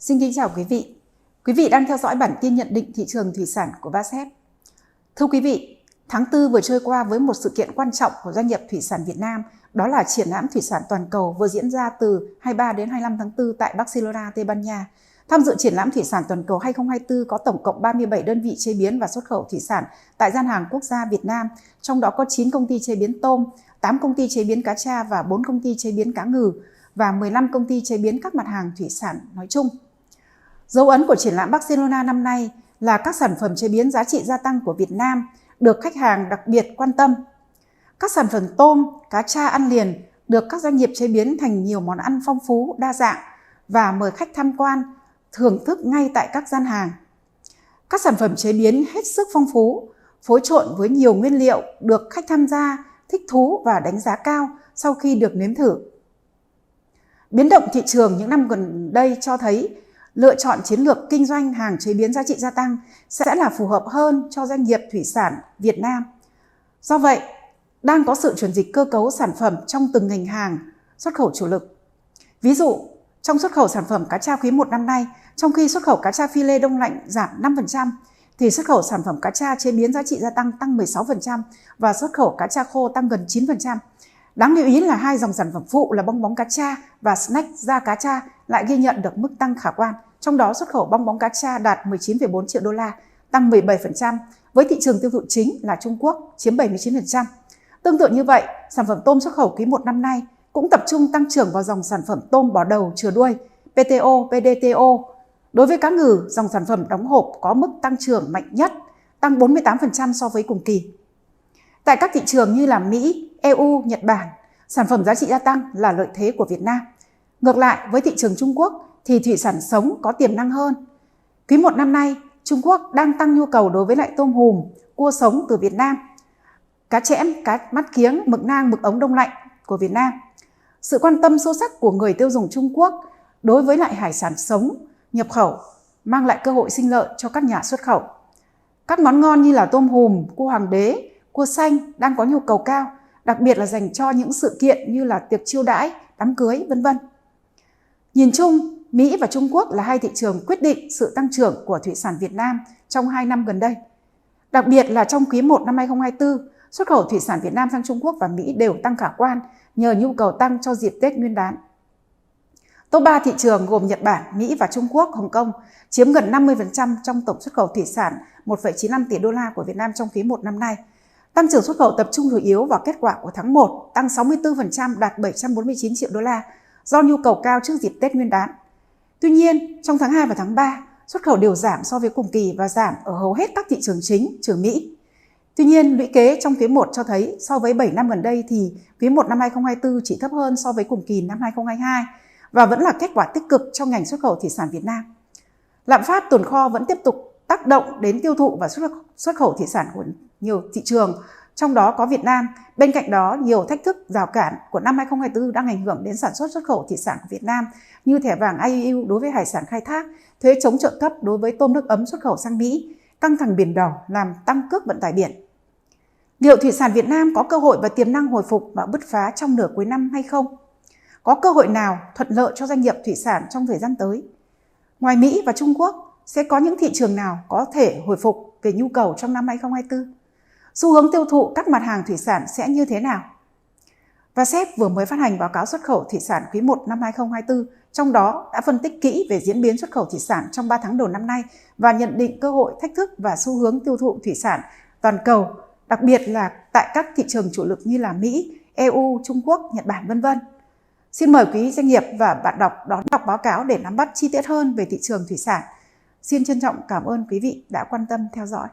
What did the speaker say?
Xin kính chào quý vị. Quý vị đang theo dõi bản tin nhận định thị trường thủy sản của Vasep. Thưa quý vị, tháng 4 vừa trôi qua với một sự kiện quan trọng của doanh nghiệp thủy sản Việt Nam, đó là triển lãm thủy sản toàn cầu vừa diễn ra từ 23 đến 25 tháng 4 tại Barcelona, Tây Ban Nha. Tham dự triển lãm thủy sản toàn cầu 2024 có tổng cộng 37 đơn vị chế biến và xuất khẩu thủy sản tại gian hàng quốc gia Việt Nam, trong đó có 9 công ty chế biến tôm, 8 công ty chế biến cá tra và 4 công ty chế biến cá ngừ và 15 công ty chế biến các mặt hàng thủy sản nói chung. Dấu ấn của triển lãm Barcelona năm nay là các sản phẩm chế biến giá trị gia tăng của Việt Nam được khách hàng đặc biệt quan tâm. Các sản phẩm tôm, cá tra ăn liền được các doanh nghiệp chế biến thành nhiều món ăn phong phú, đa dạng và mời khách tham quan, thưởng thức ngay tại các gian hàng. Các sản phẩm chế biến hết sức phong phú, phối trộn với nhiều nguyên liệu được khách tham gia thích thú và đánh giá cao sau khi được nếm thử. Biến động thị trường những năm gần đây cho thấy lựa chọn chiến lược kinh doanh hàng chế biến giá trị gia tăng sẽ là phù hợp hơn cho doanh nghiệp thủy sản Việt Nam. Do vậy, đang có sự chuyển dịch cơ cấu sản phẩm trong từng ngành hàng xuất khẩu chủ lực. Ví dụ, trong xuất khẩu sản phẩm cá tra quý 1 năm nay, trong khi xuất khẩu cá tra phi lê đông lạnh giảm 5%, thì xuất khẩu sản phẩm cá tra chế biến giá trị gia tăng 16% và xuất khẩu cá tra khô tăng gần 9%. Đáng lưu ý là hai dòng sản phẩm phụ là bong bóng cá tra và snack da cá tra lại ghi nhận được mức tăng khả quan. Trong đó xuất khẩu bong bóng cá tra đạt 19,4 triệu đô la, tăng 17%, với thị trường tiêu thụ chính là Trung Quốc chiếm 79%. Tương tự như vậy, sản phẩm tôm xuất khẩu quý 1 năm nay cũng tập trung tăng trưởng vào dòng sản phẩm tôm bỏ đầu chừa đuôi, PTO, PDTO. Đối với cá ngừ, dòng sản phẩm đóng hộp có mức tăng trưởng mạnh nhất, tăng 48% so với cùng kỳ. Tại các thị trường như là Mỹ, EU, Nhật Bản, sản phẩm giá trị gia tăng là lợi thế của Việt Nam. Ngược lại, với thị trường Trung Quốc thì thủy sản sống có tiềm năng hơn. Quý 1 năm nay, Trung Quốc đang tăng nhu cầu đối với lại tôm hùm, cua sống từ Việt Nam, cá chẽm, cá mắt kiếng, mực nang, mực ống đông lạnh của Việt Nam. Sự quan tâm sâu sắc của người tiêu dùng Trung Quốc đối với lại hải sản sống nhập khẩu mang lại cơ hội sinh lợi cho các nhà xuất khẩu. Các món ngon như là tôm hùm, cua hoàng đế, cua xanh đang có nhu cầu cao, đặc biệt là dành cho những sự kiện như là tiệc chiêu đãi, đám cưới, v.v. Nhìn chung, Mỹ và Trung Quốc là hai thị trường quyết định sự tăng trưởng của thủy sản Việt Nam trong 2 năm gần đây. Đặc biệt là trong quý 1 năm 2024, xuất khẩu thủy sản Việt Nam sang Trung Quốc và Mỹ đều tăng khả quan nhờ nhu cầu tăng cho dịp Tết Nguyên đán. Top 3 thị trường gồm Nhật Bản, Mỹ và Trung Quốc, Hồng Kông chiếm gần 50% trong tổng xuất khẩu thủy sản 1,95 tỷ đô la của Việt Nam trong quý 1 năm nay. Tăng trưởng xuất khẩu tập trung chủ yếu vào kết quả của tháng 1, tăng 64% đạt 749 triệu đô la do nhu cầu cao trước dịp Tết Nguyên đán. Tuy nhiên, trong tháng 2 và tháng 3, xuất khẩu đều giảm so với cùng kỳ và giảm ở hầu hết các thị trường chính trừ Mỹ. Tuy nhiên, lũy kế trong quý 1 cho thấy so với 7 năm gần đây thì quý 1 năm 2024 chỉ thấp hơn so với cùng kỳ năm 2022 và vẫn là kết quả tích cực cho ngành xuất khẩu thủy sản Việt Nam. Lạm phát tồn kho vẫn tiếp tục tác động đến tiêu thụ và xuất khẩu thủy sản của nhiều thị trường, trong đó có Việt Nam. Bên cạnh đó, nhiều thách thức rào cản của năm 2024 đang ảnh hưởng đến sản xuất khẩu thủy sản của Việt Nam như thẻ vàng IUU đối với hải sản khai thác, thuế chống trợ cấp đối với tôm nước ấm xuất khẩu sang Mỹ, căng thẳng biển đỏ làm tăng cước vận tải biển. Liệu thủy sản Việt Nam có cơ hội và tiềm năng hồi phục và bứt phá trong nửa cuối năm hay không? Có cơ hội nào thuận lợi cho doanh nghiệp thủy sản trong thời gian tới? Ngoài Mỹ và Trung Quốc, sẽ có những thị trường nào có thể hồi phục về nhu cầu trong năm 2024? Xu hướng tiêu thụ các mặt hàng thủy sản sẽ như thế nào? Vasep vừa mới phát hành báo cáo xuất khẩu thủy sản quý 1 năm 2024, trong đó đã phân tích kỹ về diễn biến xuất khẩu thủy sản trong 3 tháng đầu năm nay và nhận định cơ hội, thách thức và xu hướng tiêu thụ thủy sản toàn cầu, đặc biệt là tại các thị trường chủ lực như là Mỹ, EU, Trung Quốc, Nhật Bản, v.v. Xin mời quý doanh nghiệp và bạn đọc đón đọc báo cáo để nắm bắt chi tiết hơn về thị trường thủy sản. Xin trân trọng cảm ơn quý vị đã quan tâm theo dõi.